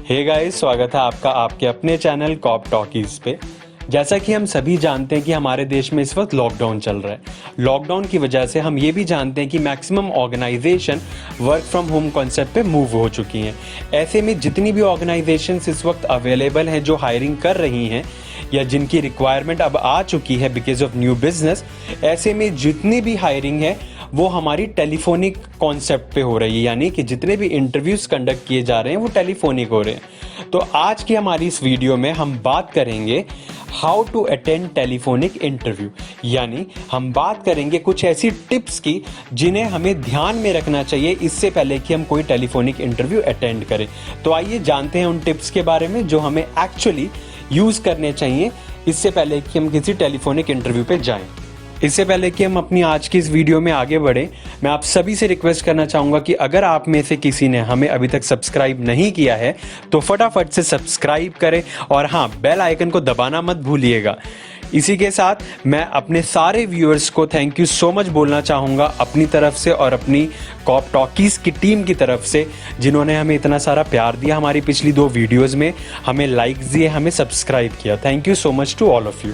Hey guys, स्वागत है आपका आपके अपने चैनल कॉप टॉकीज पे। जैसा कि हम सभी जानते हैं कि हमारे देश में इस वक्त लॉकडाउन चल रहा है। लॉकडाउन की वजह से हम ये भी जानते हैं कि maximum organisation work from home concept पे मूव हो चुकी हैं। ऐसे में जितनी भी ऑर्गेनाइजेशंस इस वक्त अवेलेबल हैं जो हायरिंग कर रही हैं या जिनकी रिक्वायरमेंट अब आ चुकी है बिकॉज ऑफ न्यू बिजनेस, ऐसे में जितनी भी हायरिंग है वो हमारी टेलीफोनिक कॉन्सेप्ट पे हो रही है, यानी कि जितने भी इंटरव्यूज कंडक्ट किए जा रहे हैं वो टेलीफोनिक हो रहे हैं। तो आज की हमारी इस वीडियो में हम बात करेंगे how to attend telephonic interview, यानी हम बात करेंगे कुछ ऐसी टिप्स की जिन्हें हमें ध्यान में रखना चाहिए इससे पहले कि हम कोई टेलीफोनिक इंटरव्यू अटेंड करें। तो आइए जानते हैं उन टिप्स के बारे में जो हमें एक्चुअली यूज़ करने चाहिए इससे पहले कि हम किसी टेलीफोनिक इंटरव्यू पे जाएं। इससे पहले कि हम अपनी आज की इस वीडियो में आगे बढ़ें, मैं आप सभी से रिक्वेस्ट करना चाहूँगा कि अगर आप में से किसी ने हमें अभी तक सब्सक्राइब नहीं किया है तो फटाफट से सब्सक्राइब करें और हाँ, बेल आइकन को दबाना मत भूलिएगा। इसी के साथ मैं अपने सारे व्यूअर्स को थैंक यू सो मच बोलना चाहूँगा अपनी तरफ से और अपनी कॉप टॉकीज़ की टीम की तरफ से, जिन्होंने हमें इतना सारा प्यार दिया हमारी पिछली 2 वीडियोज़ में, हमें लाइक्स दिए, हमें सब्सक्राइब किया। Thank you so much to all of you.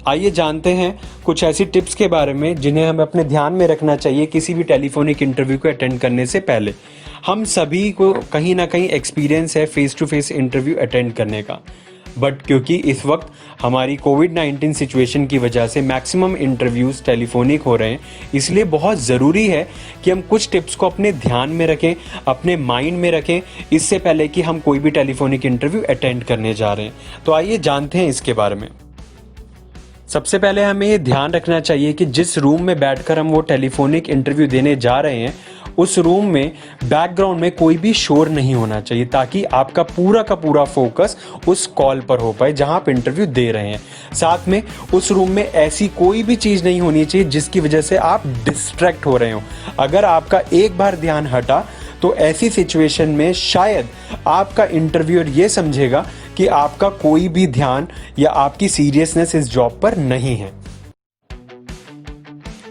आइए जानते हैं कुछ ऐसी टिप्स के बारे में जिन्हें हमें अपने ध्यान में रखना चाहिए किसी भी टेलीफोनिक इंटरव्यू को अटेंड करने से पहले। हम सभी को कहीं ना कहीं एक्सपीरियंस है face to face interview attend करने का, बट क्योंकि इस वक्त हमारी कोविड-19 सिचुएशन की वजह से मैक्सिमम इंटरव्यूज़ टेलीफोनिक हो रहे हैं, इसलिए बहुत ज़रूरी है कि हम कुछ टिप्स को अपने ध्यान में रखें, अपने माइंड में रखें इससे पहले कि हम कोई भी टेलीफोनिक इंटरव्यू अटेंड करने जा रहे हैं। तो आइए जानते हैं इसके बारे में। सबसे पहले हमें ये ध्यान रखना चाहिए कि जिस रूम में बैठकर हम वो टेलीफोनिक इंटरव्यू देने जा रहे हैं उस रूम में बैकग्राउंड में कोई भी शोर नहीं होना चाहिए, ताकि आपका पूरा का पूरा फोकस उस कॉल पर हो पाए जहां आप इंटरव्यू दे रहे हैं। साथ में उस रूम में ऐसी कोई भी चीज़ नहीं होनी चाहिए जिसकी वजह से आप डिस्ट्रैक्ट हो रहे हो। अगर आपका एक बार ध्यान हटा तो ऐसी सिचुएशन में शायद आपका इंटरव्यूअर ये समझेगा कि आपका कोई भी ध्यान या आपकी सीरियसनेस इस जॉब पर नहीं है।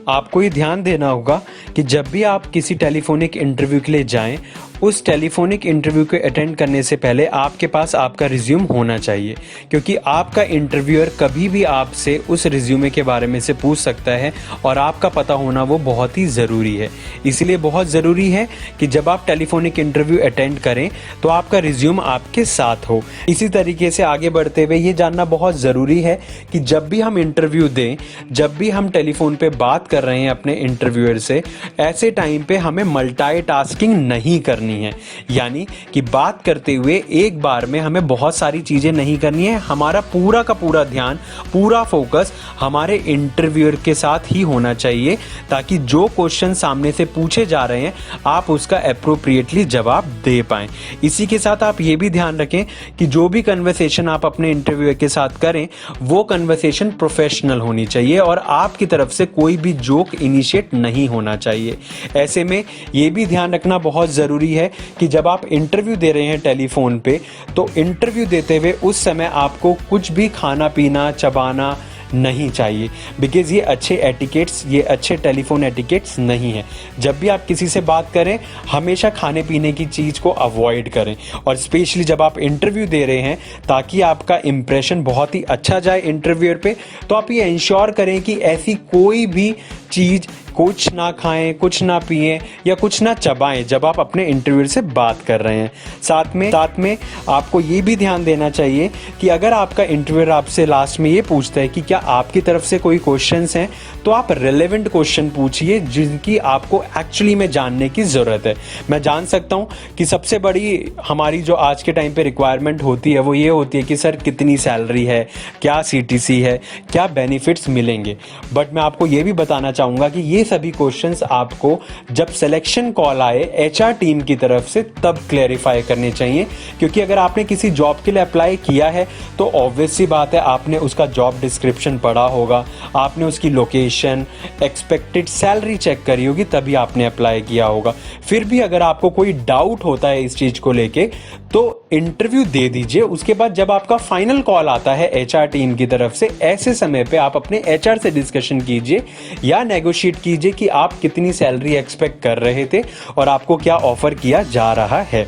आपको ये ध्यान देना होगा कि जब भी आप किसी टेलीफोनिक इंटरव्यू के लिए जाएं, उस टेलीफोनिक इंटरव्यू को अटेंड करने से पहले आपके पास आपका रिज्यूम होना चाहिए, क्योंकि आपका इंटरव्यूअर कभी भी आपसे उस रिज्यूमे के बारे में से पूछ सकता है और आपका पता होना वो बहुत ही ज़रूरी है। इसलिए बहुत ज़रूरी है कि जब आप टेलीफोनिक इंटरव्यू अटेंड करें तो आपका रिज्यूम आपके साथ हो। इसी तरीके से आगे बढ़ते हुए ये जानना बहुत ज़रूरी है कि जब भी हम इंटरव्यू दें, जब भी हम टेलीफोन पे बात कर रहे हैं अपने इंटरव्यूअर से, ऐसे टाइम पे हमें मल्टीटास्किंग नहीं करनी है, यानी कि बात करते हुए एक बार में हमें बहुत सारी चीजें नहीं करनी है। हमारा पूरा का पूरा ध्यान, पूरा फोकस हमारे इंटरव्यूअर के साथ ही होना चाहिए, ताकि जो क्वेश्चन सामने से पूछे जा रहे हैं आप उसका एप्रोप्रिएटली जवाब दे पाएं। इसी के साथ आप ये भी ध्यान रखें कि जो भी कन्वर्सेशन आप अपने इंटरव्यूअर के साथ करें वो कन्वर्सेशन प्रोफेशनल होनी चाहिए और आपकी तरफ से कोई भी जोक इनिशिएट नहीं होना चाहिए। ऐसे में ये भी ध्यान रखना बहुत ज़रूरी है कि जब आप इंटरव्यू दे रहे हैं टेलीफोन पे, तो इंटरव्यू देते हुए उस समय आपको कुछ भी खाना पीना चबाना नहीं चाहिए, बिकॉज ये अच्छे एटिकेट्स, ये अच्छे टेलीफोन एटिकेट्स नहीं है। जब भी आप किसी से बात करें हमेशा खाने पीने की चीज़ को अवॉइड करें, और स्पेशली जब आप इंटरव्यू दे रहे हैं ताकि आपका इंप्रेशन बहुत ही अच्छा जाए इंटरव्यूअर पे, तो आप ये इंश्योर करें कि ऐसी कोई भी चीज़ कुछ ना खाएं, कुछ ना पिएं या कुछ ना चबाएं जब आप अपने इंटरव्यूअर से बात कर रहे हैं। साथ में आपको ये भी ध्यान देना चाहिए कि अगर आपका इंटरव्यूअर आपसे लास्ट में ये पूछता है कि क्या आपकी तरफ से कोई क्वेश्चंस हैं, तो आप रेलेवेंट क्वेश्चन पूछिए जिनकी आपको एक्चुअली में जानने की ज़रूरत है। मैं जान सकता हूँ कि सबसे बड़ी हमारी जो आज के टाइम पे रिक्वायरमेंट होती है वो ये होती है कि सर कितनी सैलरी है, क्या CTC है, क्या बेनिफिट्स मिलेंगे, बट मैं आपको ये भी बताना चाहूँगा कि ये सभी क्वेश्चंस आपको जब सिलेक्शन कॉल आए HR टीम की तरफ से तब क्लैरिफाई करने चाहिए, क्योंकि अगर आपने किसी जॉब के लिए अप्लाई किया है तो ऑब्वियस सी बात है आपने उसका जॉब डिस्क्रिप्शन पढ़ा होगा, आपने उसकी लोकेशन, एक्सपेक्टेड सैलरी चेक करी होगी, तभी आपने अप्लाई किया होगा। फिर भी अगर आपको कोई डाउट होता है इस चीज़ को लेके तो इंटरव्यू दे दीजिए। उसके बाद जब आपका फाइनल कॉल आता है एचआर टीम की तरफ से, ऐसे समय पे आप अपने एचआर से डिस्कशन कीजिए या नेगोशिएट कीजिए कि आप कितनी सैलरी एक्सपेक्ट कर रहे थे और आपको क्या ऑफर किया जा रहा है।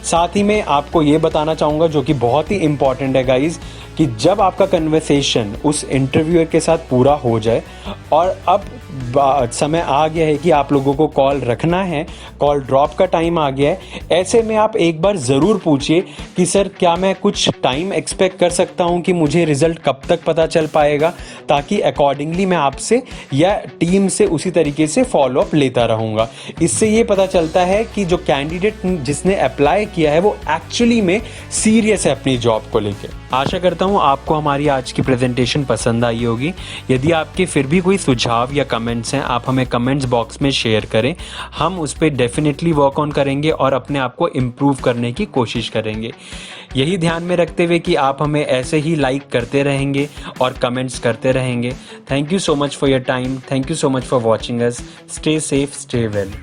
साथ ही में आपको ये बताना चाहूँगा, जो कि बहुत ही इंपॉर्टेंट है गाइज, कि जब आपका कन्वर्सेशन उस इंटरव्यूअर के साथ पूरा हो जाए और अब समय आ गया है कि आप लोगों को कॉल रखना है, कॉल ड्रॉप का टाइम आ गया है, ऐसे में आप एक बार ज़रूर पूछिए कि सर क्या मैं कुछ टाइम एक्सपेक्ट कर सकता हूं कि मुझे रिज़ल्ट कब तक पता चल पाएगा, ताकि अकॉर्डिंगली मैं आपसे या टीम से उसी तरीके से फॉलोअप लेता रहूँगा। इससे ये पता चलता है कि जो कैंडिडेट जिसने अप्लाई किया है वो एक्चुअली में सीरियस है अपनी जॉब को लेकर। आशा करता हूँ आपको हमारी आज की प्रेजेंटेशन पसंद आई होगी। यदि आपके फिर भी कोई सुझाव या कमेंट्स हैं, आप हमें कमेंट्स बॉक्स में शेयर करें। हम उस पर डेफिनेटली वर्क ऑन करेंगे और अपने आप को इम्प्रूव करने की कोशिश करेंगे। यही ध्यान में रखते हुए कि आप हमें ऐसे ही लाइक करते रहेंगे और कमेंट्स करते रहेंगे। Thank you so much for your time. Thank you so much for watching us. Stay safe, stay well.